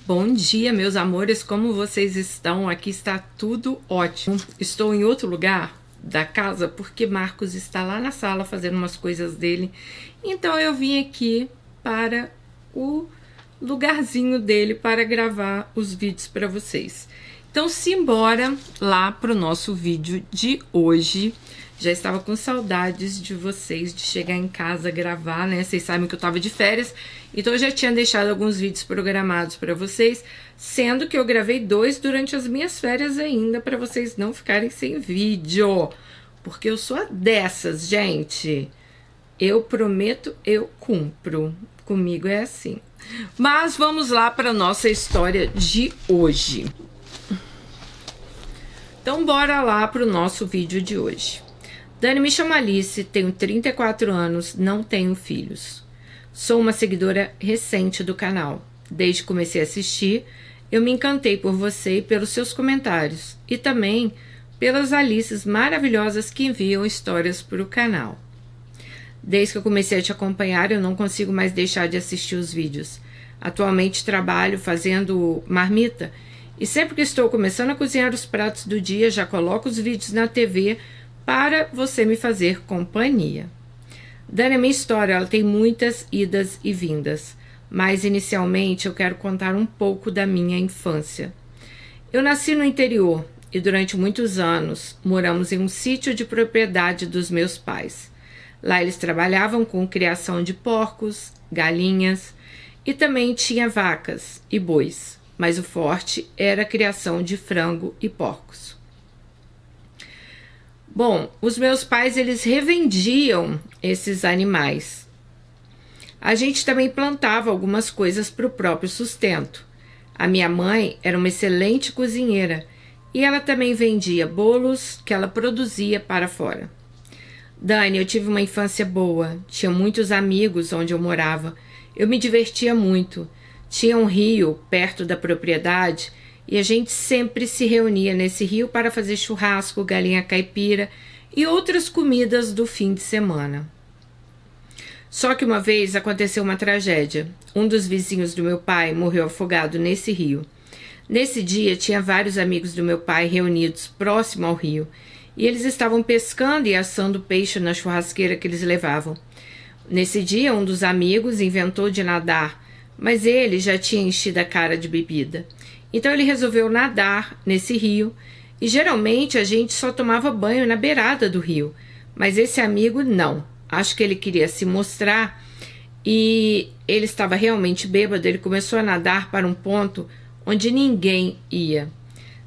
Bom dia, meus amores, como vocês estão? Aqui está tudo ótimo. Estou em outro lugar da casa porque Marcos está lá na sala fazendo umas coisas dele. Então eu vim aqui para o lugarzinho dele para gravar os vídeos para vocês. Então simbora lá para o nosso vídeo de hoje. Já estava com saudades de vocês, de chegar em casa, gravar, né? Vocês sabem que eu tava de férias, então eu já tinha deixado alguns vídeos programados para vocês, sendo que eu gravei 2 durante as minhas férias ainda, para vocês não ficarem sem vídeo. Porque eu sou a dessas, gente. Eu prometo, eu cumpro. Comigo é assim. Mas vamos lá para nossa história de hoje. Então bora lá para o nosso vídeo de hoje. Dani, me chamo Alice, tenho 34 anos, não tenho filhos. Sou uma seguidora recente do canal. Desde que comecei a assistir, eu me encantei por você e pelos seus comentários. E também pelas Alices maravilhosas que enviam histórias para o canal. Desde que eu comecei a te acompanhar, eu não consigo mais deixar de assistir os vídeos. Atualmente trabalho fazendo marmita e sempre que estou começando a cozinhar os pratos do dia, já coloco os vídeos na TV para você me fazer companhia. Dani, a minha história ela tem muitas idas e vindas, mas inicialmente eu quero contar um pouco da minha infância. Eu nasci no interior e durante muitos anos moramos em um sítio de propriedade dos meus pais. Lá eles trabalhavam com criação de porcos, galinhas e também tinha vacas e bois, mas o forte era a criação de frango e porcos. Bom, os meus pais, eles revendiam esses animais. A gente também plantava algumas coisas para o próprio sustento. A minha mãe era uma excelente cozinheira e ela também vendia bolos que ela produzia para fora. Dani, eu tive uma infância boa, tinha muitos amigos onde eu morava, eu me divertia muito. Tinha um rio perto da propriedade e a gente sempre se reunia nesse rio para fazer churrasco, galinha caipira e outras comidas do fim de semana. Só que uma vez aconteceu uma tragédia. Um dos vizinhos do meu pai morreu afogado nesse rio. Nesse dia tinha vários amigos do meu pai reunidos próximo ao rio e eles estavam pescando e assando peixe na churrasqueira que eles levavam. Nesse dia um dos amigos inventou de nadar, mas ele já tinha enchido a cara de bebida. Então ele resolveu nadar nesse rio e geralmente a gente só tomava banho na beirada do rio. Mas esse amigo não. Acho que ele queria se mostrar e ele estava realmente bêbado. Ele começou a nadar para um ponto onde ninguém ia.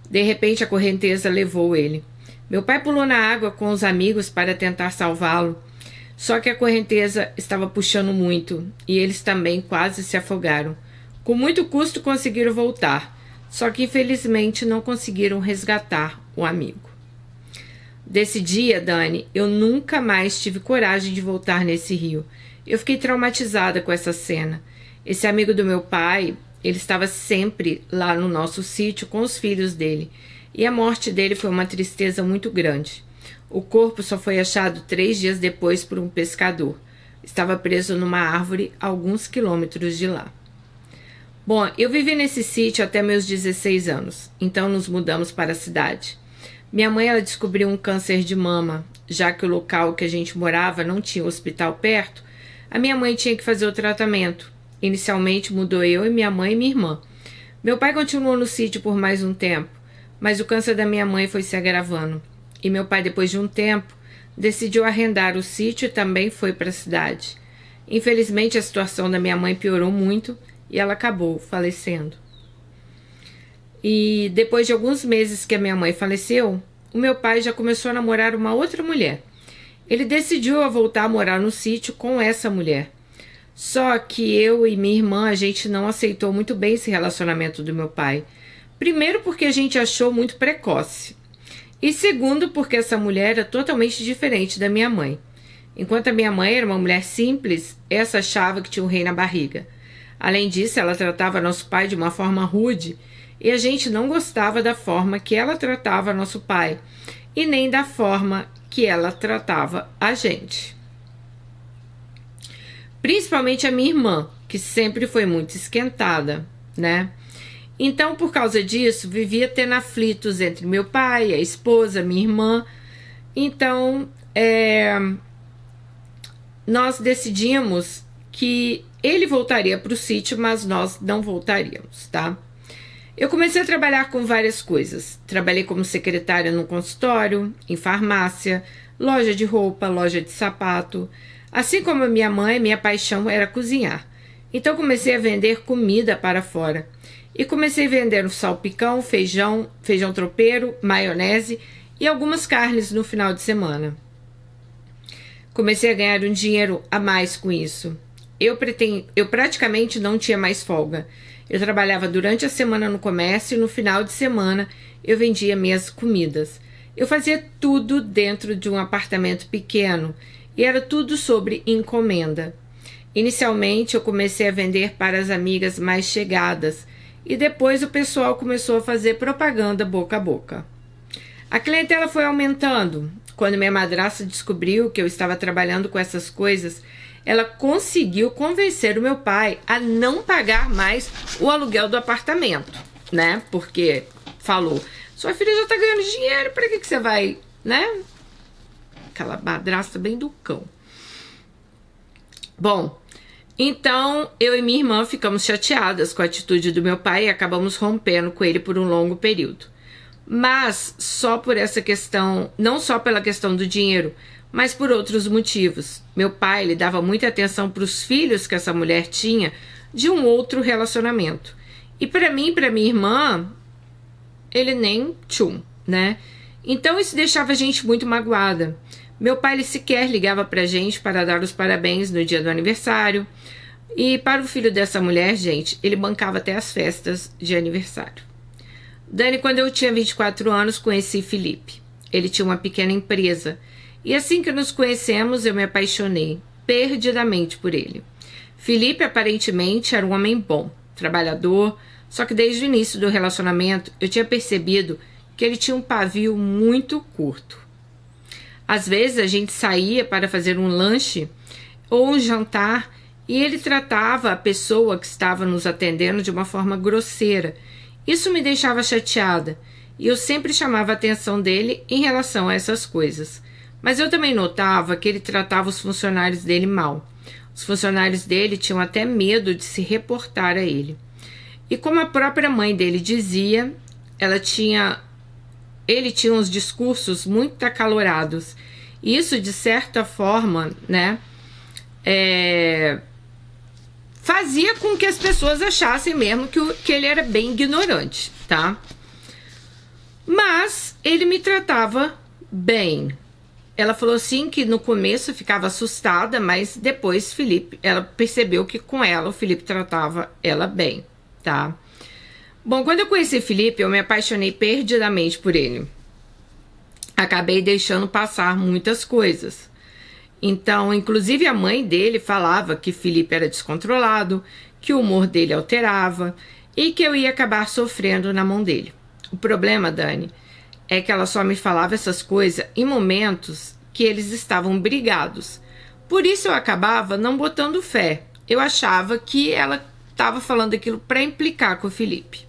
De repente a correnteza levou ele. Meu pai pulou na água com os amigos para tentar salvá-lo. Só que a correnteza estava puxando muito e eles também quase se afogaram. Com muito custo conseguiram voltar. Só que infelizmente não conseguiram resgatar o amigo. Desse dia, Dani, eu nunca mais tive coragem de voltar nesse rio. Eu fiquei traumatizada com essa cena. Esse amigo do meu pai, ele estava sempre lá no nosso sítio com os filhos dele. E a morte dele foi uma tristeza muito grande. O corpo só foi achado 3 dias depois por um pescador. Estava preso numa árvore a alguns quilômetros de lá. Bom, eu vivi nesse sítio até meus 16 anos, então nos mudamos para a cidade. Minha mãe ela descobriu um câncer de mama, já que o local que a gente morava não tinha hospital perto, a minha mãe tinha que fazer o tratamento. Inicialmente mudou eu e minha mãe e minha irmã. Meu pai continuou no sítio por mais um tempo, mas o câncer da minha mãe foi se agravando. E meu pai, depois de um tempo, decidiu arrendar o sítio e também foi para a cidade. Infelizmente, a situação da minha mãe piorou muito e ela acabou falecendo. E depois de alguns meses que a minha mãe faleceu, o meu pai já começou a namorar uma outra mulher. Ele decidiu voltar a morar no sítio com essa mulher. Só que eu e minha irmã, a gente não aceitou muito bem esse relacionamento do meu pai. Primeiro porque a gente achou muito precoce. E segundo porque essa mulher era totalmente diferente da minha mãe. Enquanto a minha mãe era uma mulher simples, essa achava que tinha um rei na barriga. Além disso, ela tratava nosso pai de uma forma rude e a gente não gostava da forma que ela tratava nosso pai e nem da forma que ela tratava a gente. Principalmente a minha irmã, que sempre foi muito esquentada, né? Então, por causa disso, vivia tendo aflitos entre meu pai, a esposa, minha irmã. Então, nós decidimos que ele voltaria para o sítio, mas nós não voltaríamos, tá? Eu comecei a trabalhar com várias coisas. Trabalhei como secretária no consultório, em farmácia, loja de roupa, loja de sapato. Assim como a minha mãe, minha paixão era cozinhar. Então comecei a vender comida para fora. E comecei a vender um salpicão, feijão tropeiro, maionese e algumas carnes no final de semana. Comecei a ganhar um dinheiro a mais com isso. Eu praticamente não tinha mais folga. Eu trabalhava durante a semana no comércio e no final de semana eu vendia minhas comidas. Eu fazia tudo dentro de um apartamento pequeno e era tudo sobre encomenda. Inicialmente eu comecei a vender para as amigas mais chegadas e depois o pessoal começou a fazer propaganda boca a boca. A clientela foi aumentando. Quando minha madrasta descobriu que eu estava trabalhando com essas coisas, ela conseguiu convencer o meu pai a não pagar mais o aluguel do apartamento, né? Porque falou, sua filha já tá ganhando dinheiro, para que você vai, né? Aquela madrasta bem do cão. Bom, então eu e minha irmã ficamos chateadas com a atitude do meu pai e acabamos rompendo com ele por um longo período. Mas só por essa questão, não só pela questão do dinheiro, mas por outros motivos. Meu pai, ele dava muita atenção para os filhos que essa mulher tinha de um outro relacionamento. E para mim, para minha irmã, ele nem tchum, né? Então isso deixava a gente muito magoada. Meu pai, ele sequer ligava pra gente para dar os parabéns no dia do aniversário. E para o filho dessa mulher, gente, ele bancava até as festas de aniversário. Dani, quando eu tinha 24 anos, conheci Felipe. Ele tinha uma pequena empresa. E assim que nos conhecemos, eu me apaixonei perdidamente por ele. Felipe aparentemente era um homem bom, trabalhador, só que desde o início do relacionamento eu tinha percebido que ele tinha um pavio muito curto. Às vezes a gente saía para fazer um lanche ou um jantar e ele tratava a pessoa que estava nos atendendo de uma forma grosseira. Isso me deixava chateada e eu sempre chamava a atenção dele em relação a essas coisas. Mas eu também notava que ele tratava os funcionários dele mal. Os funcionários dele tinham até medo de se reportar a ele. E como a própria mãe dele dizia, ele tinha uns discursos muito acalorados. E isso, de certa forma, né, fazia com que as pessoas achassem mesmo que ele era bem ignorante, tá? Mas ele me tratava bem. Ela falou assim que no começo ficava assustada, mas depois ela percebeu que com ela o Felipe tratava ela bem, tá? Bom, quando eu conheci Felipe, eu me apaixonei perdidamente por ele. Acabei deixando passar muitas coisas. Então, inclusive a mãe dele falava que Felipe era descontrolado, que o humor dele alterava e que eu ia acabar sofrendo na mão dele. O problema, Dani, é que ela só me falava essas coisas em momentos que eles estavam brigados. Por isso eu acabava não botando fé. Eu achava que ela estava falando aquilo para implicar com o Felipe.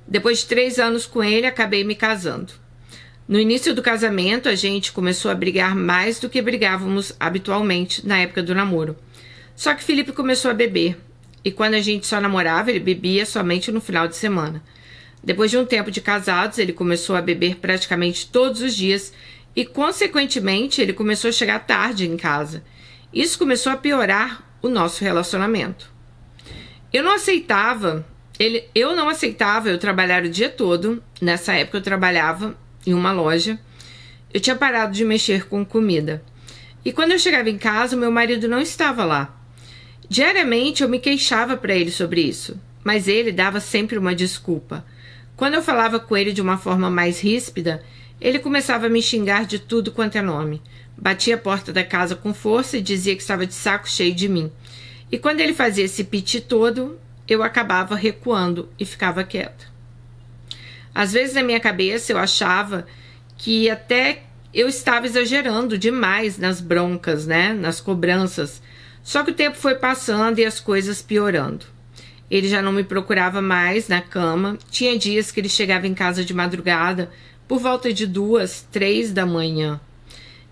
Depois de 3 anos com ele, acabei me casando. No início do casamento, a gente começou a brigar mais do que brigávamos habitualmente na época do namoro. Só que Felipe começou a beber. E quando a gente só namorava, ele bebia somente no final de semana. Depois de um tempo de casados, ele começou a beber praticamente todos os dias e, consequentemente, ele começou a chegar tarde em casa. Isso começou a piorar o nosso relacionamento. Eu não aceitava eu trabalhar o dia todo. Nessa época eu trabalhava em uma loja. Eu tinha parado de mexer com comida. E quando eu chegava em casa, o meu marido não estava lá. Diariamente eu me queixava para ele sobre isso, mas ele dava sempre uma desculpa. Quando eu falava com ele de uma forma mais ríspida, ele começava a me xingar de tudo quanto é nome. Batia a porta da casa com força e dizia que estava de saco cheio de mim. E quando ele fazia esse piti todo, eu acabava recuando e ficava quieta. Às vezes na minha cabeça eu achava que até eu estava exagerando demais nas broncas, né? Nas cobranças. Só que o tempo foi passando e as coisas piorando. Ele já não me procurava mais na cama. Tinha dias que ele chegava em casa de madrugada, por volta de 2, 3 da manhã.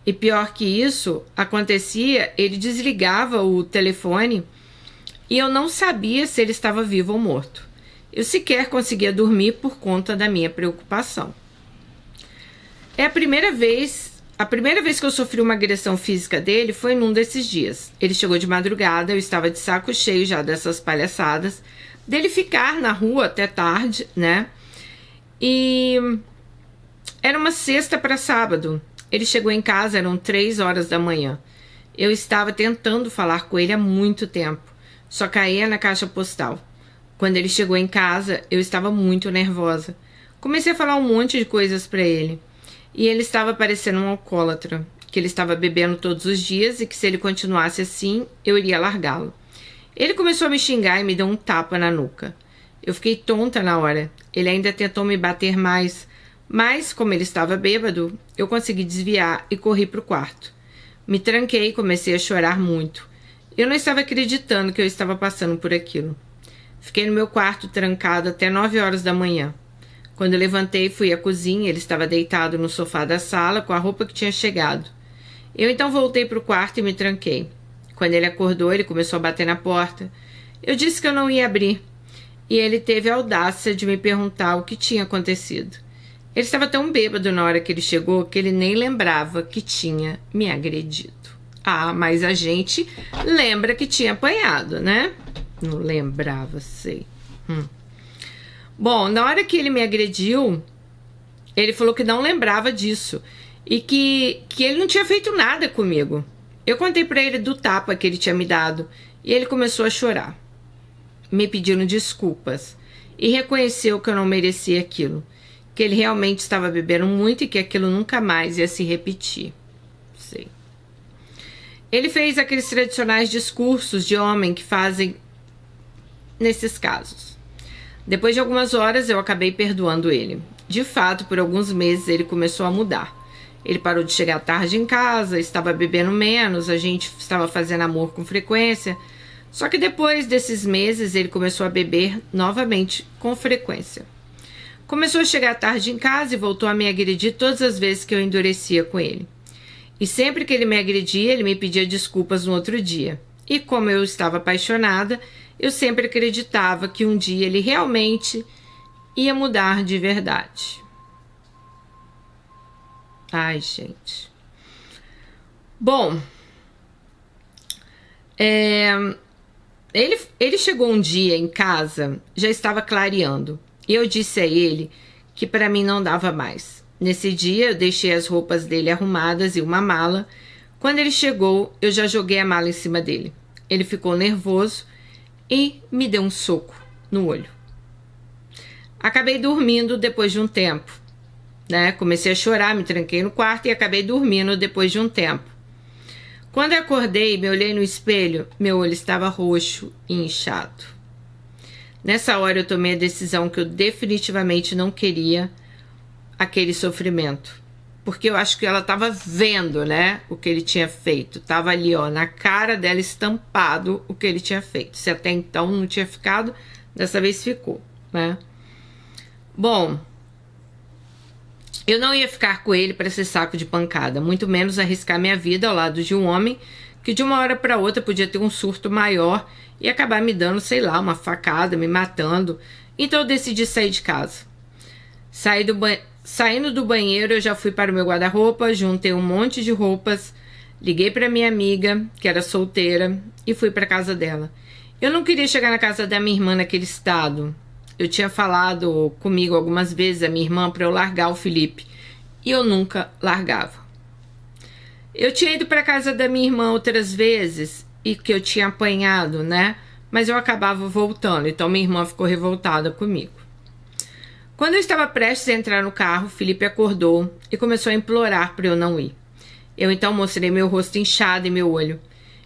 E pior que isso, acontecia, ele desligava o telefone e eu não sabia se ele estava vivo ou morto. Eu sequer conseguia dormir por conta da minha preocupação. A primeira vez que eu sofri uma agressão física dele foi num desses dias. Ele chegou de madrugada, eu estava de saco cheio já dessas palhaçadas, dele ficar na rua até tarde, né? E era uma sexta para sábado. Ele chegou em casa, eram 3 horas da manhã. Eu estava tentando falar com ele há muito tempo, só caía na caixa postal. Quando ele chegou em casa, eu estava muito nervosa. Comecei a falar um monte de coisas para ele. E ele estava parecendo um alcoólatra, que ele estava bebendo todos os dias e que se ele continuasse assim, eu iria largá-lo. Ele começou a me xingar e me deu um tapa na nuca. Eu fiquei tonta na hora. Ele ainda tentou me bater mais, mas como ele estava bêbado, eu consegui desviar e corri para o quarto. Me tranquei e comecei a chorar muito. Eu não estava acreditando que eu estava passando por aquilo. Fiquei no meu quarto trancado até 9 horas da manhã. Quando eu levantei, fui à cozinha, ele estava deitado no sofá da sala com a roupa que tinha chegado. Eu então voltei para o quarto e me tranquei. Quando ele acordou, ele começou a bater na porta. Eu disse que eu não ia abrir. E ele teve a audácia de me perguntar o que tinha acontecido. Ele estava tão bêbado na hora que ele chegou que ele nem lembrava que tinha me agredido. Ah, mas a gente lembra que tinha apanhado, né? Não lembrava, sei. Bom, na hora que ele me agrediu, ele falou que não lembrava disso e que ele não tinha feito nada comigo. Eu contei pra ele do tapa que ele tinha me dado e ele começou a chorar, me pedindo desculpas e reconheceu que eu não merecia aquilo, que ele realmente estava bebendo muito e que aquilo nunca mais ia se repetir. Sei. Ele fez aqueles tradicionais discursos de homem que fazem nesses casos. Depois de algumas horas eu acabei perdoando ele. De fato, por alguns meses ele começou a mudar. Ele parou de chegar tarde em casa, estava bebendo menos, a gente estava fazendo amor com frequência. Só que depois desses meses ele começou a beber novamente com frequência. Começou a chegar tarde em casa e voltou a me agredir todas as vezes que eu endurecia com ele. E sempre que ele me agredia, ele me pedia desculpas no outro dia. E como eu estava apaixonada, eu sempre acreditava que um dia ele realmente ia mudar de verdade. Ai, gente. Bom, ele chegou um dia em casa, já estava clareando. E eu disse a ele que para mim não dava mais. Nesse dia eu deixei as roupas dele arrumadas e uma mala. Quando ele chegou, eu já joguei a mala em cima dele. Ele ficou nervoso e me deu um soco no olho. Acabei dormindo depois de um tempo, né? Comecei a chorar, me tranquei no quarto e acabei dormindo depois de um tempo. Quando eu acordei e me olhei no espelho, meu olho estava roxo e inchado. Nessa hora eu tomei a decisão que eu definitivamente não queria aquele sofrimento. Porque eu acho que ela estava vendo, né, o que ele tinha feito. Tava ali, ó, na cara dela estampado o que ele tinha feito. Se até então não tinha ficado, dessa vez ficou, né? Bom, eu não ia ficar com ele para esse saco de pancada, muito menos arriscar minha vida ao lado de um homem que de uma hora para outra podia ter um surto maior e acabar me dando, sei lá, uma facada, me matando. Então eu decidi sair de casa. Saindo do banheiro, eu já fui para o meu guarda-roupa, juntei um monte de roupas, liguei para minha amiga, que era solteira, e fui para casa dela. Eu não queria chegar na casa da minha irmã naquele estado. Eu tinha falado comigo algumas vezes, a minha irmã, para eu largar o Felipe, e eu nunca largava. Eu tinha ido para casa da minha irmã outras vezes, e que eu tinha apanhado, né? Mas eu acabava voltando, então minha irmã ficou revoltada comigo. Quando eu estava prestes a entrar no carro, Felipe acordou e começou a implorar para eu não ir. Eu então mostrei meu rosto inchado e meu olho.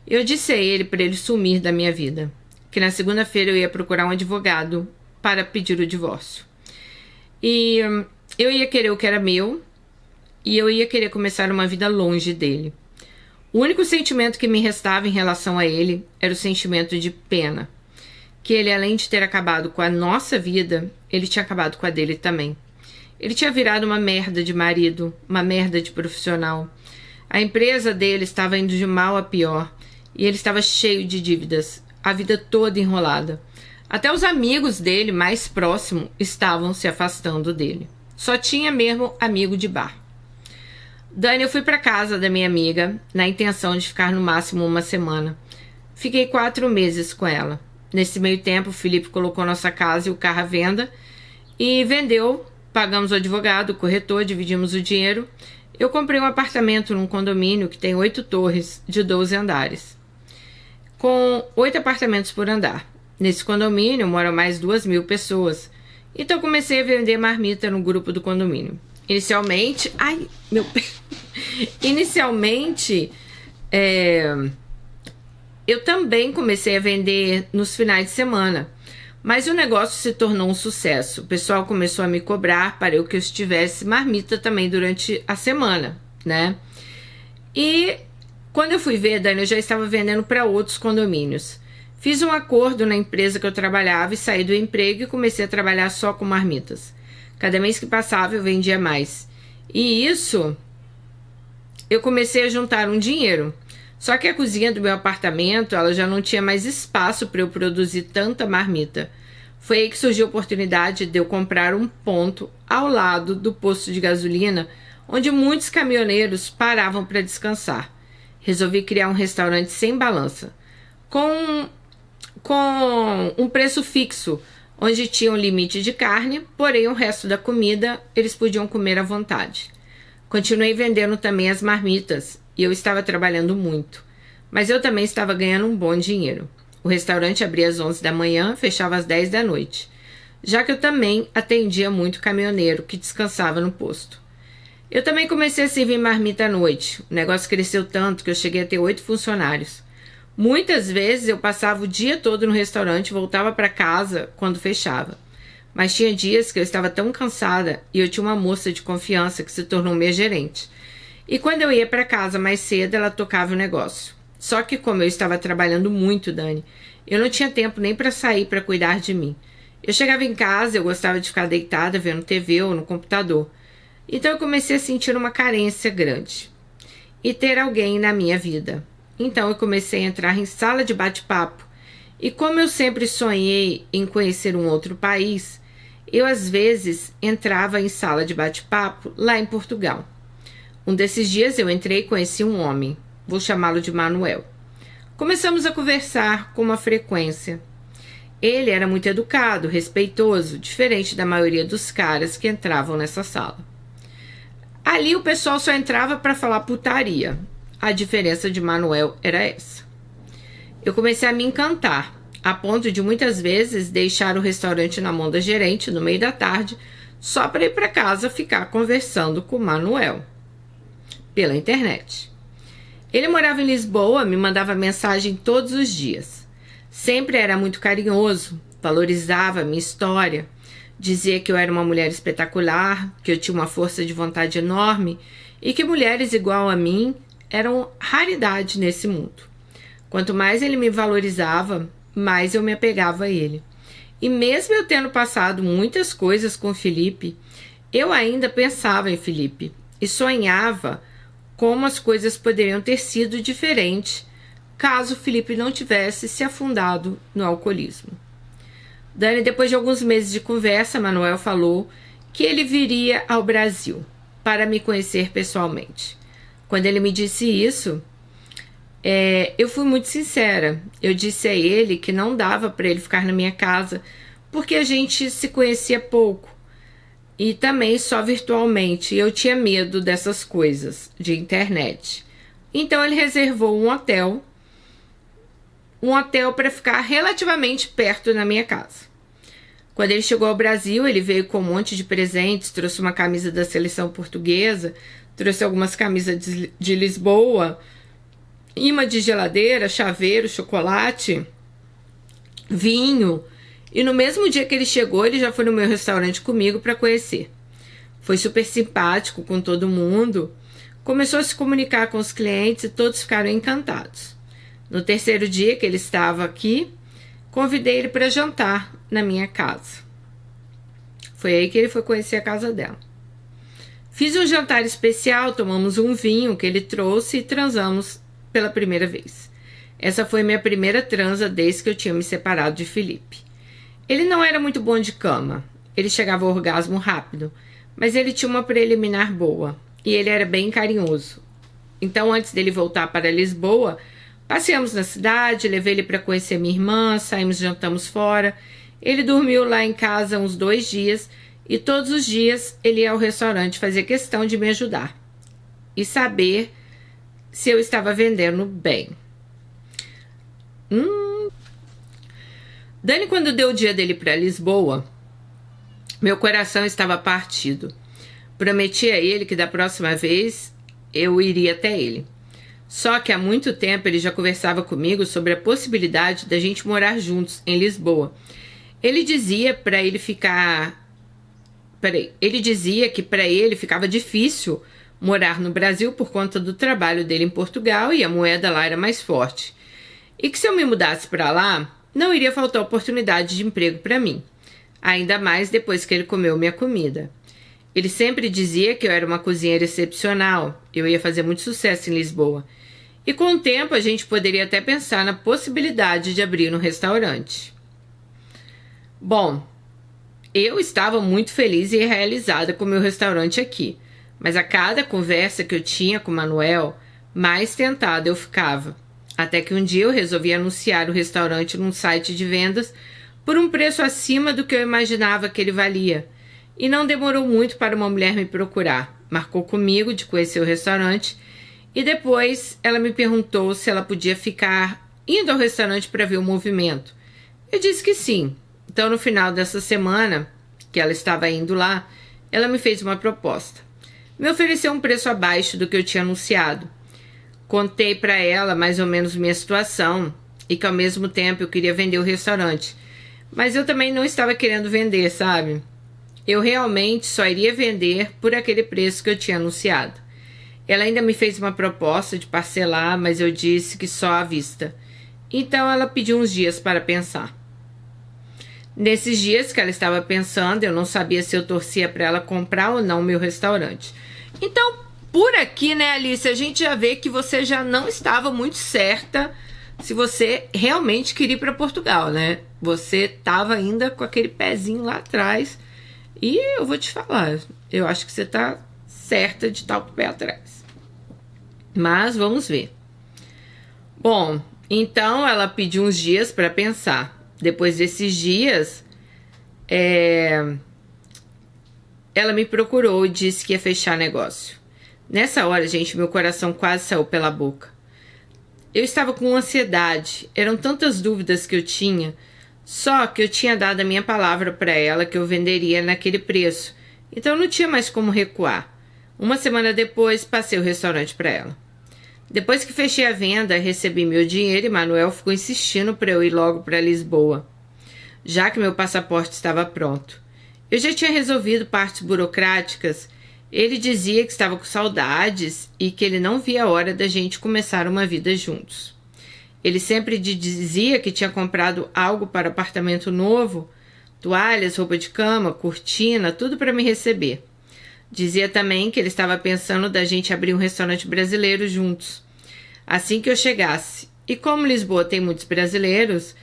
Eu disse a ele para ele sumir da minha vida, que na segunda-feira eu ia procurar um advogado para pedir o divórcio. E eu ia querer o que era meu e eu ia querer começar uma vida longe dele. O único sentimento que me restava em relação a ele era o sentimento de pena. que ele, além de ter acabado com a nossa vida, ele tinha acabado com a dele também. Ele tinha virado uma merda de marido, uma merda de profissional. A empresa dele estava indo de mal a pior e ele estava cheio de dívidas, a vida toda enrolada. Até os amigos dele mais próximos estavam se afastando dele. Só tinha mesmo amigo de bar. Dani, eu fui para casa da minha amiga na intenção de ficar no máximo uma semana. Fiquei 4 meses com ela. Nesse meio tempo, o Felipe colocou nossa casa e o carro à venda e vendeu. Pagamos o advogado, o corretor, dividimos o dinheiro. Eu comprei um apartamento num condomínio que tem 8 torres de 12 andares, com 8 apartamentos por andar. Nesse condomínio moram mais 2.000 pessoas. Então comecei a vender marmita no grupo do condomínio. Inicialmente, eu também comecei a vender nos finais de semana, mas o negócio se tornou um sucesso. O pessoal começou a me cobrar para que eu estivesse marmita também durante a semana, né? E quando eu fui ver, Dani, eu já estava vendendo para outros condomínios. Fiz um acordo na empresa que eu trabalhava e saí do emprego e comecei a trabalhar só com marmitas. Cada mês que passava eu vendia mais. E isso, eu comecei a juntar um dinheiro. Só que a cozinha do meu apartamento, ela já não tinha mais espaço para eu produzir tanta marmita. Foi aí que surgiu a oportunidade de eu comprar um ponto ao lado do posto de gasolina, onde muitos caminhoneiros paravam para descansar. Resolvi criar um restaurante sem balança, com um preço fixo, onde tinha um limite de carne, porém o resto da comida eles podiam comer à vontade. Continuei vendendo também as marmitas e eu estava trabalhando muito, mas eu também estava ganhando um bom dinheiro. O restaurante abria às 11 da manhã, fechava às 10 da noite, já que eu também atendia muito caminhoneiro que descansava no posto. Eu também comecei a servir marmita à noite. O negócio cresceu tanto que eu cheguei a ter 8 funcionários. Muitas vezes eu passava o dia todo no restaurante e voltava para casa quando fechava. Mas tinha dias que eu estava tão cansada e eu tinha uma moça de confiança que se tornou minha gerente. E quando eu ia para casa mais cedo, ela tocava o negócio. Só que como eu estava trabalhando muito, Dani, eu não tinha tempo nem para sair para cuidar de mim. Eu chegava em casa, eu gostava de ficar deitada vendo TV ou no computador. Então eu comecei a sentir uma carência grande e ter alguém na minha vida. Então eu comecei a entrar em sala de bate-papo e como eu sempre sonhei em conhecer um outro país, eu às vezes entrava em sala de bate-papo lá em Portugal. Um desses dias eu entrei e conheci um homem, vou chamá-lo de Manuel. Começamos a conversar com uma frequência. Ele era muito educado, respeitoso, diferente da maioria dos caras que entravam nessa sala. Ali o pessoal só entrava para falar putaria. A diferença de Manuel era essa. Eu comecei a me encantar, a ponto de muitas vezes deixar o restaurante na mão da gerente no meio da tarde, só para ir para casa ficar conversando com Manuel, pela internet. Ele morava em Lisboa, me mandava mensagem todos os dias. Sempre era muito carinhoso, valorizava a minha história, dizia que eu era uma mulher espetacular, que eu tinha uma força de vontade enorme e que mulheres igual a mim eram raridade nesse mundo. Quanto mais ele me valorizava, mais eu me apegava a ele. E mesmo eu tendo passado muitas coisas com Felipe, eu ainda pensava em Felipe e sonhava como as coisas poderiam ter sido diferentes caso Felipe não tivesse se afundado no alcoolismo. Dani, depois de alguns meses de conversa, Manuel falou que ele viria ao Brasil para me conhecer pessoalmente. Quando ele me disse isso, eu fui muito sincera. Eu disse a ele que não dava para ele ficar na minha casa porque a gente se conhecia pouco e também só virtualmente. Eu tinha medo dessas coisas de internet. Então ele reservou um hotel para ficar relativamente perto da minha casa. Quando ele chegou ao Brasil, ele veio com um monte de presentes, trouxe uma camisa da seleção portuguesa, trouxe algumas camisas de Lisboa, imã de geladeira, chaveiro, chocolate, vinho. E no mesmo dia que ele chegou, ele já foi no meu restaurante comigo para conhecer. Foi super simpático com todo mundo, começou a se comunicar com os clientes e todos ficaram encantados. No terceiro dia que ele estava aqui, convidei ele para jantar na minha casa. Foi aí que ele foi conhecer a casa dela. Fiz um jantar especial, tomamos um vinho que ele trouxe e transamos pela primeira vez. Essa foi minha primeira transa desde que eu tinha me separado de Felipe. Ele não era muito bom de cama. Ele chegava ao orgasmo rápido, mas ele tinha uma preliminar boa e ele era bem carinhoso. Então, antes dele voltar para Lisboa, passeamos na cidade, levei ele para conhecer minha irmã, saímos, jantamos fora. Ele dormiu lá em casa uns 2 dias e todos os dias ele ia ao restaurante fazer questão de me ajudar e saber se eu estava vendendo bem. Dani, quando deu o dia dele para Lisboa, meu coração estava partido. Prometi a ele que da próxima vez eu iria até ele. Só que há muito tempo ele já conversava comigo sobre a possibilidade da gente morar juntos em Lisboa. Ele dizia que para ele ficava difícil morar no Brasil por conta do trabalho dele em Portugal e a moeda lá era mais forte. E que se eu me mudasse para lá, não iria faltar oportunidade de emprego para mim. Ainda mais depois que ele comeu minha comida. Ele sempre dizia que eu era uma cozinheira excepcional, eu ia fazer muito sucesso em Lisboa. E com o tempo a gente poderia até pensar na possibilidade de abrir um restaurante. Bom, eu estava muito feliz e realizada com o meu restaurante aqui, mas a cada conversa que eu tinha com o Manuel, mais tentada eu ficava. Até que um dia eu resolvi anunciar o restaurante num site de vendas por um preço acima do que eu imaginava que ele valia. E não demorou muito para uma mulher me procurar. Marcou comigo de conhecer o restaurante e depois ela me perguntou se ela podia ficar indo ao restaurante para ver o movimento. Eu disse que sim. Então, no final dessa semana que ela estava indo lá, ela me fez uma proposta. Me ofereceu um preço abaixo do que eu tinha anunciado. Contei para ela mais ou menos minha situação e que ao mesmo tempo eu queria vender o restaurante. Mas eu também não estava querendo vender, sabe? Eu realmente só iria vender por aquele preço que eu tinha anunciado. Ela ainda me fez uma proposta de parcelar, mas eu disse que só à vista. Então ela pediu uns dias para pensar. Nesses dias que ela estava pensando, eu não sabia se eu torcia para ela comprar ou não o meu restaurante. Então, por aqui, né, Alice, a gente já vê que você já não estava muito certa se você realmente queria ir para Portugal, né? Você estava ainda com aquele pezinho lá atrás. E eu vou te falar, eu acho que você está certa de estar com o pé atrás. Mas vamos ver. Bom, então ela pediu uns dias para pensar. Depois desses dias, ela me procurou e disse que ia fechar negócio. Nessa hora, gente, meu coração quase saiu pela boca. Eu estava com ansiedade, eram tantas dúvidas que eu tinha, só que eu tinha dado a minha palavra para ela que eu venderia naquele preço, então não tinha mais como recuar. Uma semana depois, passei o restaurante para ela. Depois que fechei a venda, recebi meu dinheiro e Manuel ficou insistindo para eu ir logo para Lisboa, já que meu passaporte estava pronto. Eu já tinha resolvido partes burocráticas. Ele dizia que estava com saudades e que ele não via a hora da gente começar uma vida juntos. Ele sempre dizia que tinha comprado algo para apartamento novo, toalhas, roupa de cama, cortina, tudo para me receber. Dizia também que ele estava pensando da gente abrir um restaurante brasileiro juntos, assim que eu chegasse. E como Lisboa tem muitos brasileiros,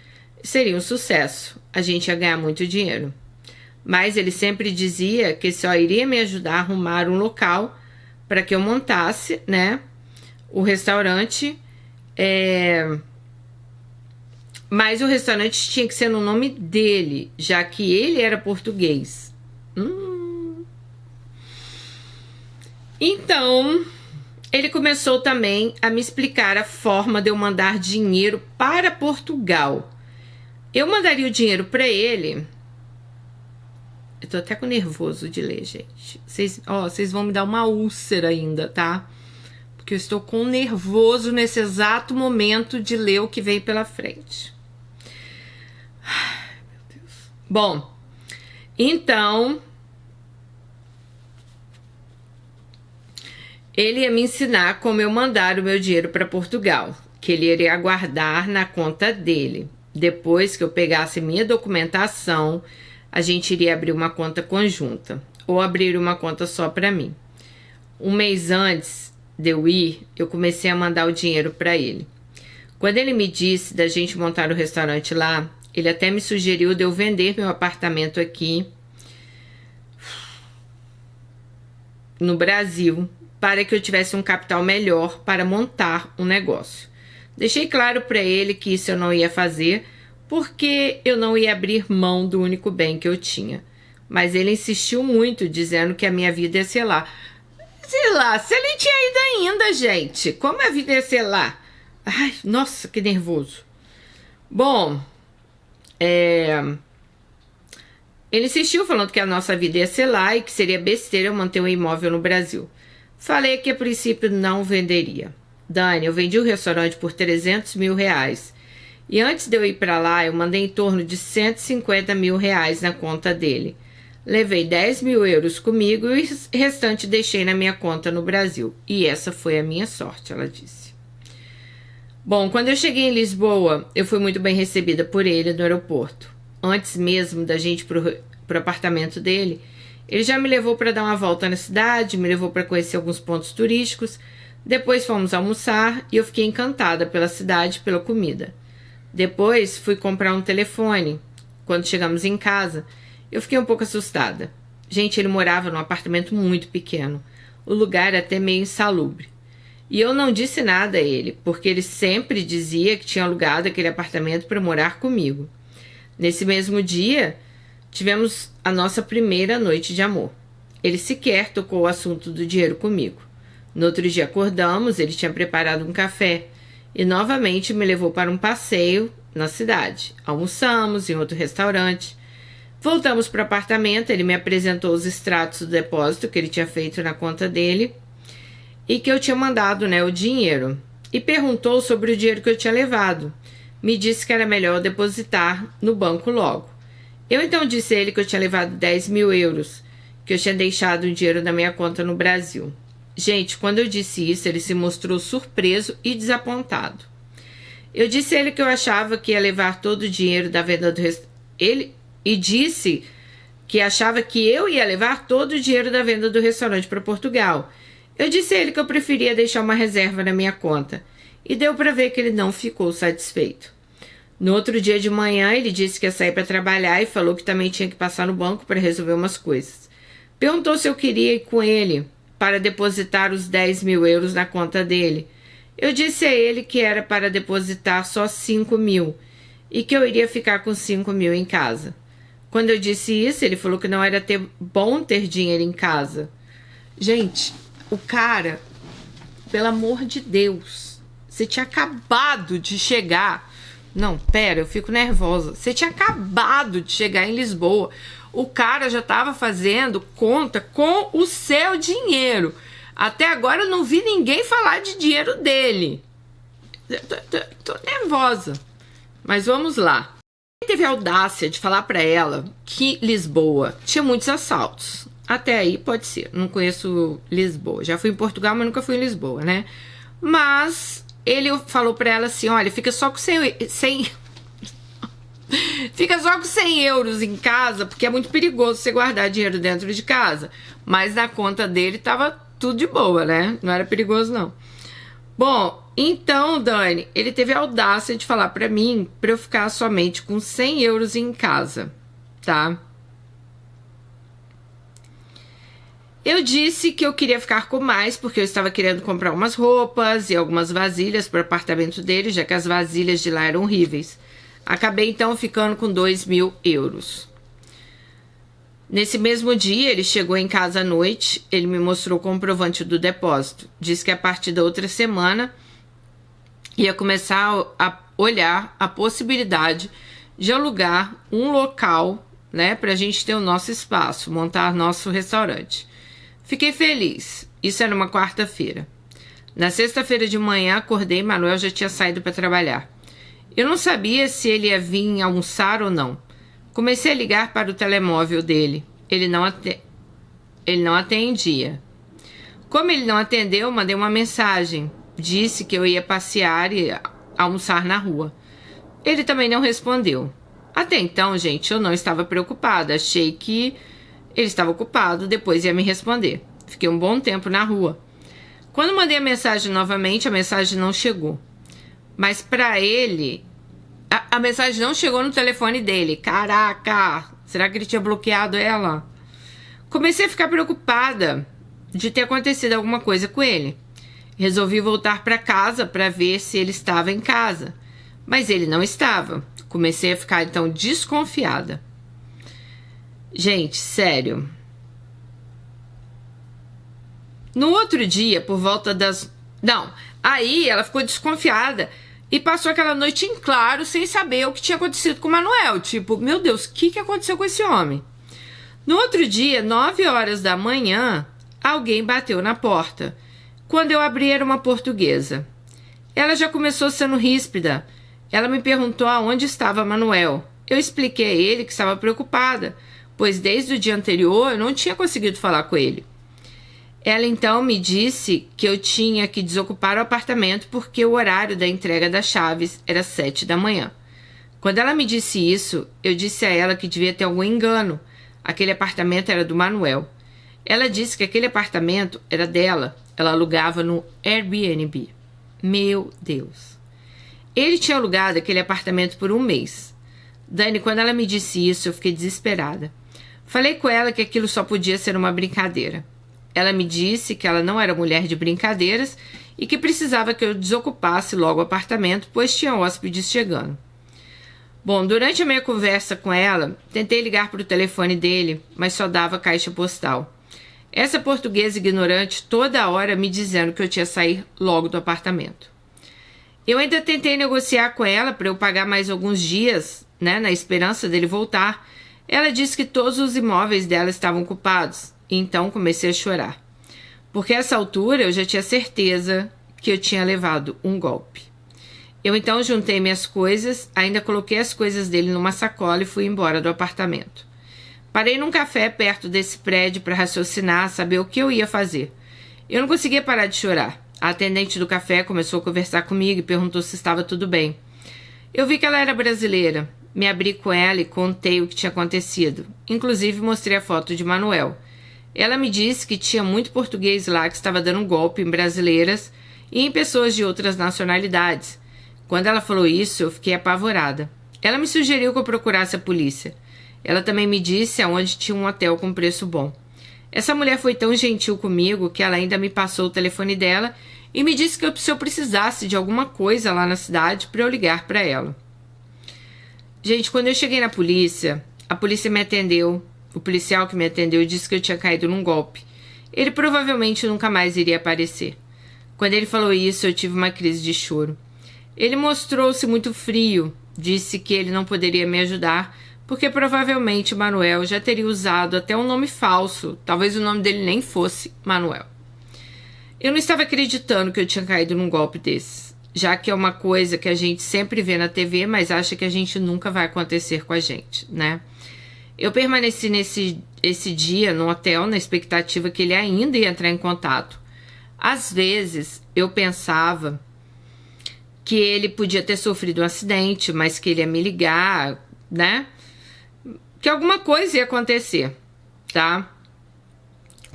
seria um sucesso. A gente ia ganhar muito dinheiro. Mas ele sempre dizia que só iria me ajudar a arrumar um local para que eu montasse, né, o restaurante. Mas o restaurante tinha que ser no nome dele, já que ele era português. Então, ele começou também a me explicar a forma de eu mandar dinheiro para Portugal. Eu mandaria o dinheiro para ele. Eu tô até com nervoso de ler, gente. Vocês vão me dar uma úlcera ainda, tá? Porque eu estou com nervoso nesse exato momento de ler o que vem pela frente. Ai, meu Deus. Bom, então ele ia me ensinar como eu mandar o meu dinheiro para Portugal, que ele iria guardar na conta dele. Depois que eu pegasse minha documentação, a gente iria abrir uma conta conjunta ou abrir uma conta só para mim. Um mês antes de eu ir, eu comecei a mandar o dinheiro para ele. Quando ele me disse da gente montar o restaurante lá, ele até me sugeriu de eu vender meu apartamento aqui no Brasil para que eu tivesse um capital melhor para montar um negócio. Deixei claro para ele que isso eu não ia fazer porque eu não ia abrir mão do único bem que eu tinha. Mas ele insistiu muito, dizendo que a minha vida ia ser lá. Sei lá, se ele tinha ido ainda, gente. Como a vida ia ser lá? Ai, nossa, que nervoso. Bom, ele insistiu falando que a nossa vida ia ser lá e que seria besteira eu manter um imóvel no Brasil. Falei que a princípio não venderia. Dani, eu vendi o restaurante por 300 mil reais. E antes de eu ir para lá, eu mandei em torno de 150 mil reais na conta dele. Levei 10 mil euros comigo e o restante deixei na minha conta no Brasil. E essa foi a minha sorte, ela disse. Bom, quando eu cheguei em Lisboa, eu fui muito bem recebida por ele no aeroporto. Antes mesmo da gente ir pro apartamento dele, ele já me levou para dar uma volta na cidade, me levou para conhecer alguns pontos turísticos. Depois fomos almoçar e eu fiquei encantada pela cidade e pela comida. Depois fui comprar um telefone. Quando chegamos em casa, eu fiquei um pouco assustada. Gente, ele morava num apartamento muito pequeno. O lugar era até meio insalubre. E eu não disse nada a ele, porque ele sempre dizia que tinha alugado aquele apartamento para morar comigo. Nesse mesmo dia, tivemos a nossa primeira noite de amor. Ele sequer tocou o assunto do dinheiro comigo. No outro dia acordamos, ele tinha preparado um café e novamente me levou para um passeio na cidade. Almoçamos em outro restaurante. Voltamos para o apartamento, ele me apresentou os extratos do depósito que ele tinha feito na conta dele e que eu tinha mandado, o dinheiro. E perguntou sobre o dinheiro que eu tinha levado. Me disse que era melhor depositar no banco logo. Eu então disse a ele que eu tinha levado 10 mil euros, que eu tinha deixado o dinheiro na minha conta no Brasil. Gente, quando eu disse isso, ele se mostrou surpreso e desapontado. Eu disse a ele que eu achava que ia levar todo o dinheiro da venda do restaurante. E disse que achava que eu ia levar todo o dinheiro da venda do restaurante para Portugal. Eu disse a ele que eu preferia deixar uma reserva na minha conta. E deu para ver que ele não ficou satisfeito. No outro dia de manhã, ele disse que ia sair para trabalhar e falou que também tinha que passar no banco para resolver umas coisas. Perguntou se eu queria ir com ele para depositar os 10 mil euros na conta dele. Eu disse a ele que era para depositar só 5 mil e que eu iria ficar com 5 mil em casa. Quando eu disse isso, ele falou que não era bom ter dinheiro em casa. Gente, o cara, pelo amor de Deus, você tinha acabado de chegar. Não, pera, eu fico nervosa. Você tinha acabado de chegar em Lisboa. O cara já estava fazendo conta com o seu dinheiro. Até agora eu não vi ninguém falar de dinheiro dele. Tô nervosa. Mas vamos lá. Ele teve a audácia de falar para ela que Lisboa tinha muitos assaltos. Até aí pode ser. Não conheço Lisboa. Já fui em Portugal, mas nunca fui em Lisboa, né? Mas ele falou para ela assim, olha, fica só com 100 fica só com 100 euros em casa, porque é muito perigoso você guardar dinheiro dentro de casa. Mas na conta dele tava tudo de boa, né? Não era perigoso, não. Bom, então, Dani, ele teve a audácia de falar pra mim pra eu ficar somente com 100 euros em casa, tá? Eu disse que eu queria ficar com mais, porque eu estava querendo comprar umas roupas e algumas vasilhas para o apartamento dele, já que as vasilhas de lá eram horríveis. Acabei então ficando com 2 mil euros. Nesse mesmo dia, ele chegou em casa à noite, ele me mostrou o comprovante do depósito. Disse que a partir da outra semana ia começar a olhar a possibilidade de alugar um local, né, para a gente ter o nosso espaço, montar nosso restaurante. Fiquei feliz. Isso era uma quarta-feira. Na sexta-feira de manhã, acordei e Manuel já tinha saído para trabalhar. Eu não sabia se ele ia vir almoçar ou não. Comecei a ligar para o telemóvel dele. Ele não atendia. Como ele não atendeu, mandei uma mensagem. Disse que eu ia passear e almoçar na rua. Ele também não respondeu. Até então, gente, eu não estava preocupada. Achei que ele estava ocupado, depois ia me responder. Fiquei um bom tempo na rua. Quando mandei a mensagem novamente, a mensagem não chegou. Mas para ele, a mensagem não chegou no telefone dele. Caraca, será que ele tinha bloqueado ela? Comecei a ficar preocupada de ter acontecido alguma coisa com ele. Resolvi voltar para casa para ver se ele estava em casa. Mas ele não estava. Comecei a ficar então desconfiada. Gente, sério. No outro dia, por volta das... Não, aí ela ficou desconfiada e passou aquela noite em claro sem saber o que tinha acontecido com o Manuel. Tipo, meu Deus, o que aconteceu com esse homem? No outro dia, 9 horas da manhã, alguém bateu na porta. Quando eu abri, era uma portuguesa. Ela já começou sendo ríspida. Ela me perguntou aonde estava Manuel. Eu expliquei a ele que estava preocupada, pois desde o dia anterior eu não tinha conseguido falar com ele. Ela então me disse que eu tinha que desocupar o apartamento porque o horário da entrega das chaves era 7 da manhã. Quando ela me disse isso, eu disse a ela que devia ter algum engano. Aquele apartamento era do Manuel. Ela disse que aquele apartamento era dela. Ela alugava no Airbnb. Meu Deus. Ele tinha alugado aquele apartamento por um mês. Dani, quando ela me disse isso, eu fiquei desesperada. Falei com ela que aquilo só podia ser uma brincadeira. Ela me disse que ela não era mulher de brincadeiras e que precisava que eu desocupasse logo o apartamento, pois tinha hóspedes chegando. Bom, durante a minha conversa com ela, tentei ligar para o telefone dele, mas só dava caixa postal. Essa portuguesa ignorante toda hora me dizendo que eu tinha que sair logo do apartamento. Eu ainda tentei negociar com ela para eu pagar mais alguns dias, né, na esperança dele voltar. Ela disse que todos os imóveis dela estavam ocupados, e então comecei a chorar. Porque a essa altura eu já tinha certeza que eu tinha levado um golpe. Eu então juntei minhas coisas, ainda coloquei as coisas dele numa sacola e fui embora do apartamento. Parei num café perto desse prédio para raciocinar, saber o que eu ia fazer. Eu não conseguia parar de chorar. A atendente do café começou a conversar comigo e perguntou se estava tudo bem. Eu vi que ela era brasileira. Me abri com ela e contei o que tinha acontecido. Inclusive mostrei a foto de Manuel. Ela me disse que tinha muito português lá que estava dando um golpe em brasileiras e em pessoas de outras nacionalidades. Quando ela falou isso, eu fiquei apavorada. Ela me sugeriu que eu procurasse a polícia. Ela também me disse aonde tinha um hotel com preço bom. Essa mulher foi tão gentil comigo que ela ainda me passou o telefone dela e me disse que se eu precisasse de alguma coisa lá na cidade, para eu ligar para ela. Gente, quando eu cheguei na polícia, a polícia me atendeu. O policial que me atendeu disse que eu tinha caído num golpe. Ele provavelmente nunca mais iria aparecer. Quando ele falou isso, eu tive uma crise de choro. Ele mostrou-se muito frio, disse que ele não poderia me ajudar, porque provavelmente Manuel já teria usado até um nome falso, talvez o nome dele nem fosse Manuel. Eu não estava acreditando que eu tinha caído num golpe desses, já que é uma coisa que a gente sempre vê na TV, mas acha que a gente nunca vai acontecer com a gente, né? Eu permaneci esse dia no hotel na expectativa que ele ainda ia entrar em contato. Às vezes eu pensava que ele podia ter sofrido um acidente, mas que ele ia me ligar, né? Que alguma coisa ia acontecer, tá?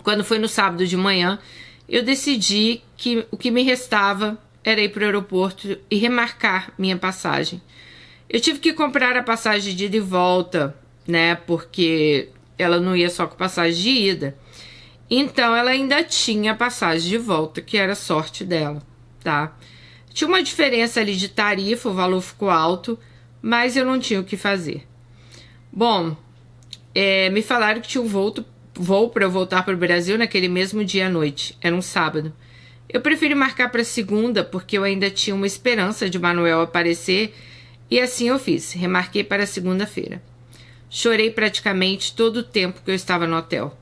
Quando foi no sábado de manhã, eu decidi que o que me restava era ir para o aeroporto e remarcar minha passagem. Eu tive que comprar a passagem de ida e volta, né? Porque ela não ia só com passagem de ida. Então, ela ainda tinha a passagem de volta, que era a sorte dela, tá? Tinha uma diferença ali de tarifa, o valor ficou alto, mas eu não tinha o que fazer. Bom, me falaram que tinha um voo para eu voltar para o Brasil naquele mesmo dia à noite. Era um sábado. Eu preferi marcar para segunda, porque eu ainda tinha uma esperança de Manuel aparecer, e assim eu fiz. Remarquei para segunda-feira. Chorei praticamente todo o tempo que eu estava no hotel.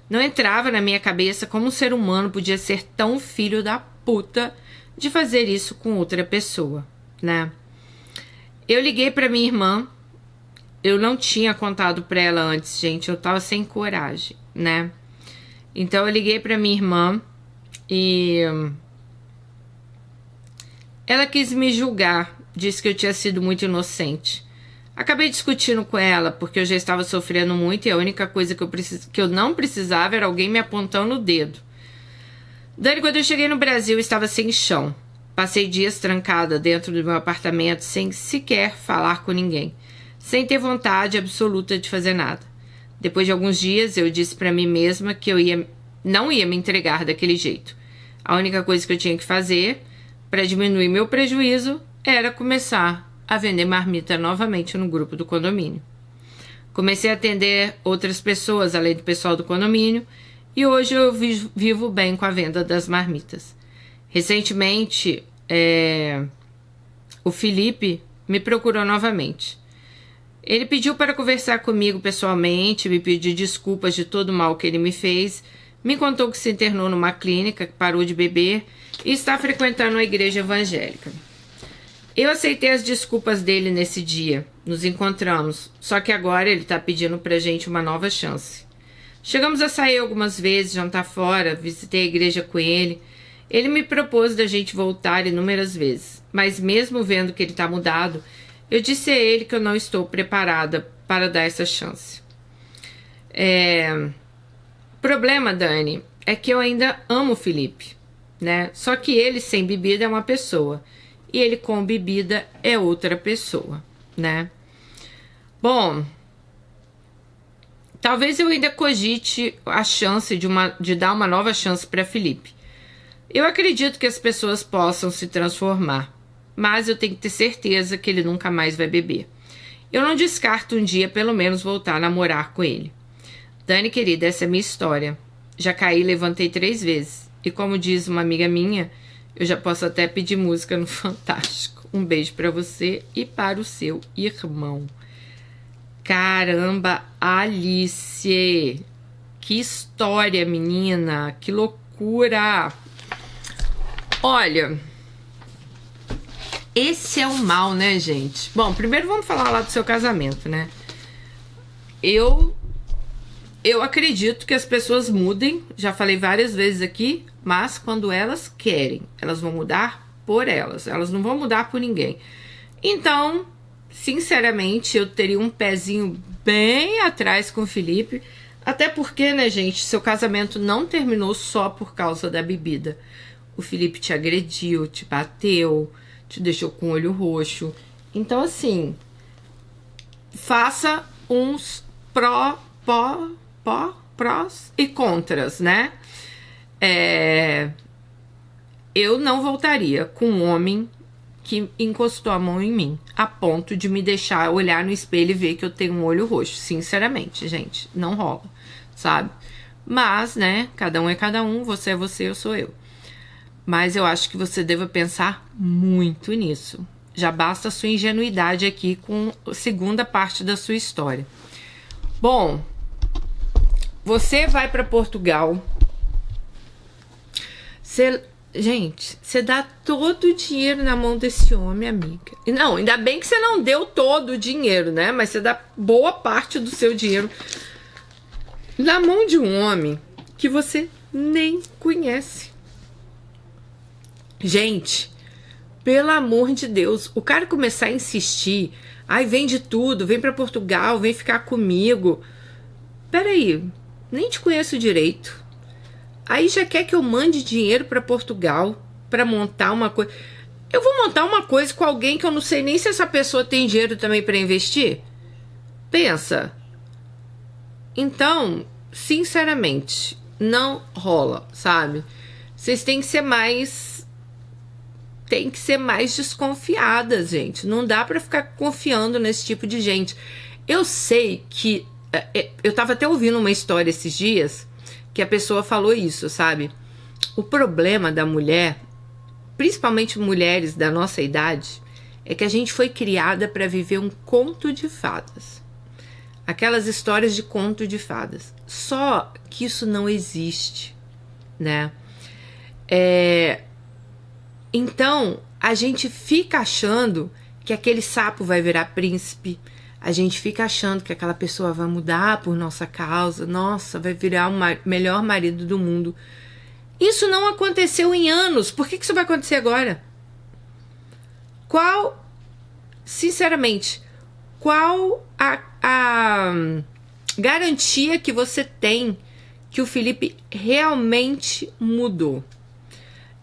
Não entrava na minha cabeça como um ser humano podia ser tão filho da puta de fazer isso com outra pessoa, né? Eu liguei para minha irmã. Eu não tinha contado para ela antes, gente. Eu tava sem coragem, né? Então eu liguei para minha irmã e ela quis me julgar, disse que eu tinha sido muito inocente. Acabei discutindo com ela, porque eu já estava sofrendo muito e a única coisa que eu não precisava era alguém me apontando o dedo. Dani, quando eu cheguei no Brasil, estava sem chão. Passei dias trancada dentro do meu apartamento sem sequer falar com ninguém, sem ter vontade absoluta de fazer nada. Depois de alguns dias, eu disse para mim mesma que não ia me entregar daquele jeito. A única coisa que eu tinha que fazer para diminuir meu prejuízo era começar a vender marmita novamente no grupo do condomínio. Comecei a atender outras pessoas além do pessoal do condomínio e hoje eu vivo bem com a venda das marmitas. Recentemente, o Felipe me procurou novamente. Ele pediu para conversar comigo pessoalmente, me pediu desculpas de todo o mal que ele me fez, me contou que se internou numa clínica, que parou de beber e está frequentando uma igreja evangélica. Eu aceitei as desculpas dele nesse dia, nos encontramos, só que agora ele está pedindo pra gente uma nova chance. Chegamos a sair algumas vezes, jantar fora, visitei a igreja com ele. Ele me propôs da gente voltar inúmeras vezes, mas mesmo vendo que ele está mudado, eu disse a ele que eu não estou preparada para dar essa chance. O problema, Dani, é que eu ainda amo o Felipe, né? Só que ele sem bebida é uma pessoa e ele com bebida é outra pessoa, né? Bom, talvez eu ainda cogite a chance de dar uma nova chance para Felipe. Eu acredito que as pessoas possam se transformar, mas eu tenho que ter certeza que ele nunca mais vai beber. Eu não descarto um dia pelo menos voltar a namorar com ele. Dani, querida, essa é a minha história. Já caí e levantei 3 vezes. E como diz uma amiga minha, eu já posso até pedir música no Fantástico. Um beijo pra você e para o seu irmão. Caramba, Alice! Que história, menina! Que loucura! Olha, esse é o mal, né, gente? Bom, primeiro vamos falar lá do seu casamento, né? Eu acredito que as pessoas mudem, já falei várias vezes aqui, mas quando elas querem, elas vão mudar por elas não vão mudar por ninguém. Então, sinceramente, eu teria um pezinho bem atrás com o Felipe, até porque, né, gente, seu casamento não terminou só por causa da bebida. O Felipe te agrediu, te bateu, te deixou com o olho roxo. Então, assim, faça uns prós e contras, né? Eu não voltaria com um homem que encostou a mão em mim, a ponto de me deixar olhar no espelho e ver que eu tenho um olho roxo. Sinceramente, gente, não rola, sabe? Mas, né, cada um é cada um, você é você, eu sou eu. Mas eu acho que você deva pensar muito nisso. Já basta a sua ingenuidade aqui com a segunda parte da sua história. Bom, você vai para Portugal. Gente, você dá todo o dinheiro na mão desse homem, amiga. Não, ainda bem que você não deu todo o dinheiro, né? Mas você dá boa parte do seu dinheiro na mão de um homem que você nem conhece. Gente, pelo amor de Deus, o cara começar a insistir, ai, vende tudo, vem pra Portugal, vem ficar comigo. Peraí, nem te conheço direito. Aí já quer que eu mande dinheiro pra Portugal pra montar uma coisa. Eu vou montar uma coisa com alguém que eu não sei nem se essa pessoa tem dinheiro também pra investir? Pensa. Então, sinceramente, não rola, sabe? Vocês têm que ser mais desconfiadas, gente. Não dá pra ficar confiando nesse tipo de gente. Eu sei que... Eu tava até ouvindo uma história esses dias que a pessoa falou isso, sabe? O problema da mulher, principalmente mulheres da nossa idade, é que a gente foi criada pra viver um conto de fadas. Aquelas histórias de conto de fadas. Só que isso não existe, né? Então, a gente fica achando que aquele sapo vai virar príncipe. A gente fica achando que aquela pessoa vai mudar por nossa causa. Nossa, vai virar o melhor marido do mundo. Isso não aconteceu em anos. Por que isso vai acontecer agora? Qual sinceramente, qual a garantia que você tem que o Felipe realmente mudou?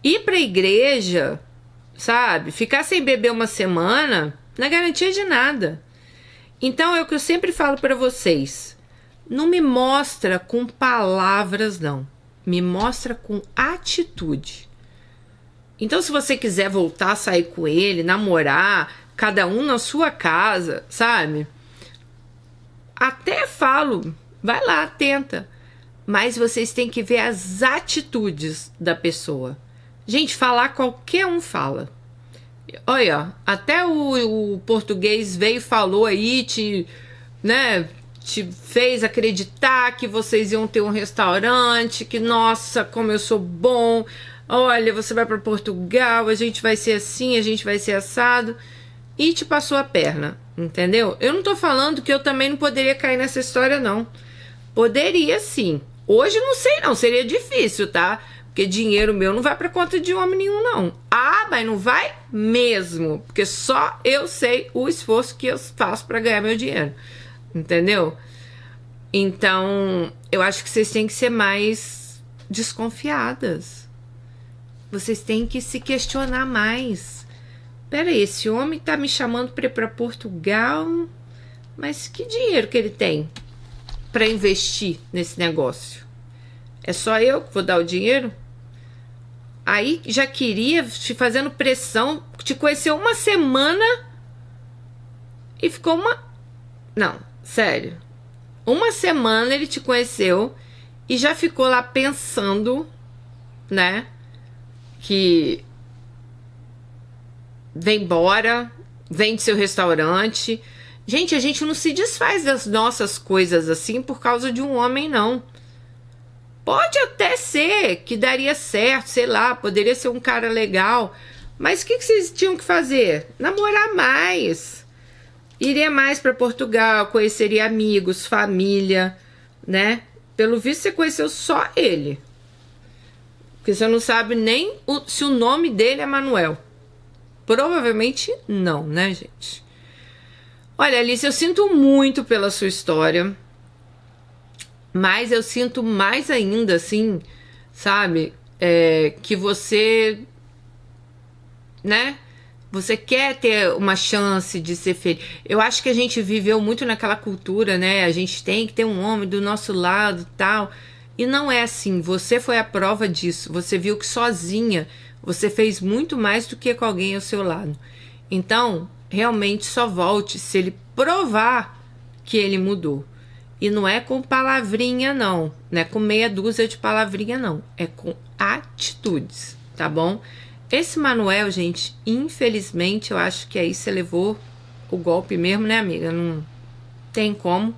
Ir pra igreja, sabe? Ficar sem beber uma semana não é garantia de nada. Então é o que eu sempre falo para vocês. Não me mostra com palavras, não. Me mostra com atitude. Então, se você quiser voltar a sair com ele, namorar, cada um na sua casa, sabe? Até falo, vai lá, tenta. Mas vocês têm que ver as atitudes da pessoa. Gente, falar qualquer um fala. Olha, até o português veio e falou aí, te fez acreditar que vocês iam ter um restaurante, que nossa, como eu sou bom. Olha, você vai para Portugal, a gente vai ser assim, a gente vai ser assado. E te passou a perna, entendeu? Eu não tô falando que eu também não poderia cair nessa história, não. Poderia sim. Hoje não sei não, seria difícil, tá? Porque dinheiro meu não vai para conta de homem nenhum, não. Ah, mas não vai mesmo. Porque só eu sei o esforço que eu faço para ganhar meu dinheiro. Entendeu? Então, eu acho que vocês têm que ser mais desconfiadas. Vocês têm que se questionar mais. Pera aí, esse homem tá me chamando para ir para Portugal, mas que dinheiro que ele tem para investir nesse negócio? É só eu que vou dar o dinheiro? Aí já queria te fazendo pressão, te conheceu uma semana e ficou uma... Não, sério. Uma semana ele te conheceu e já ficou lá pensando, né? Que vem embora, vem do seu restaurante. Gente, a gente não se desfaz das nossas coisas assim por causa de um homem, não. Pode até ser que daria certo, sei lá, poderia ser um cara legal. Mas o que vocês tinham que fazer? Namorar mais. Iria mais para Portugal, conheceria amigos, família, né? Pelo visto você conheceu só ele. Porque você não sabe nem se o nome dele é Manuel. Provavelmente não, né, gente? Olha, Alice, eu sinto muito pela sua história. Mas eu sinto mais ainda, assim, sabe? Que você, né? Você quer ter uma chance de ser feliz. Eu acho que a gente viveu muito naquela cultura, né? A gente tem que ter um homem do nosso lado e tal. E não é assim. Você foi a prova disso. Você viu que sozinha você fez muito mais do que com alguém ao seu lado. Então, realmente só volte se ele provar que ele mudou. E não é com palavrinha, não. Não é com meia dúzia de palavrinha, não. É com atitudes, tá bom? Esse Manuel, gente, infelizmente, eu acho que aí você levou o golpe mesmo, né, amiga? Não tem como.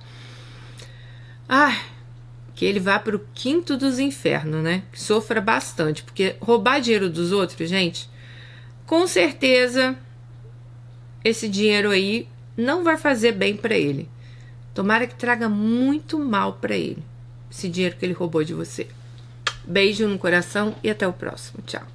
Que ele vá pro quinto dos infernos, né? Que sofra bastante. Porque roubar dinheiro dos outros, gente, com certeza esse dinheiro aí não vai fazer bem pra ele. Tomara que traga muito mal pra ele, esse dinheiro que ele roubou de você. Beijo no coração e até o próximo. Tchau.